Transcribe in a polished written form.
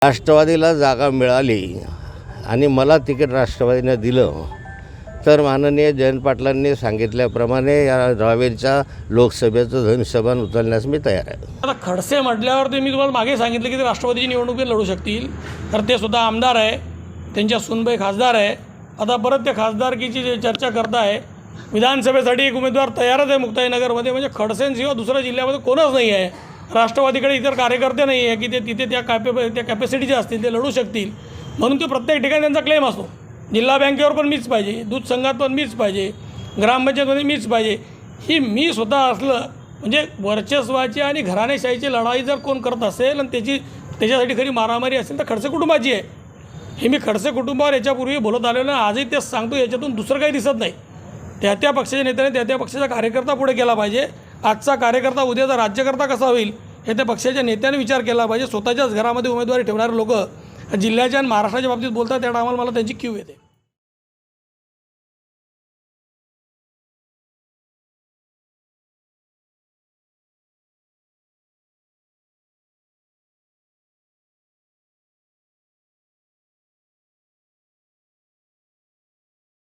राष्ट्रवादीला जागा मिळाली आणि मला तिकीट राष्ट्रवादीने दिलं तर माननीय जयंत पाटलांनी सांगितल्याप्रमाणे या रावेरच्या लोकसभेचं धनुष्यबाण उचलण्यास मी तयार आहे. आता खडसे म्हटल्यावर मी तुम्हाला मागे सांगितलं की ते राष्ट्रवादीची निवडणुकीत लढू शकतील, तर ते सुद्धा आमदार आहे, त्यांच्या सुनबाई खासदार आहे. आता परत त्या खासदारकीची जे चर्चा करताय, विधानसभेसाठी एक उमेदवार तयारच आहे मुक्ताईनगरमध्ये. म्हणजे खडसेंशिवाय दुसऱ्या जिल्ह्यामध्ये कोणच नाही आहे. राष्ट्रवादीकडे इतर कार्यकर्ते नाही आहे की ते तिथे त्या कॅपॅसिटीचे असतील, ते लढू शकतील. म्हणून ते प्रत्येक ठिकाणी त्यांचा क्लेम असतो. जिल्हा बँकेवर पण मीच पाहिजे, दूध संघात पण मीच पाहिजे, ग्रामपंचायतमध्ये मीच पाहिजे. ही मी स्वतः असलं म्हणजे वर्चस्वाची आणि घराणेशाहीची लढाई जर कोण करत असेल आणि त्याच्यासाठी खरी मारामारी असेल तर खडसे कुटुंबाची आहे. हे मी खडसे कुटुंबावर याच्यापूर्वी बोलत आलेलो आहे, आजही तेच सांगतो. याच्यातून दुसरं काही दिसत नाही. त्या पक्षाच्या नेत्याने त्या पक्षाचा कार्यकर्ता पुढे केला पाहिजे. आजचा कार्यकर्ता उद्याचा राज्यकर्ता कसा होईल हे त्या पक्षाच्या नेत्याने विचार केला पाहिजे. स्वतःच्याच घरामध्ये उमेदवारी ठेवणारे लोक जिल्ह्याच्या आणि महाराष्ट्राच्या बाबतीत बोलतात, त्या टायमाला मला त्यांची क्यू येते.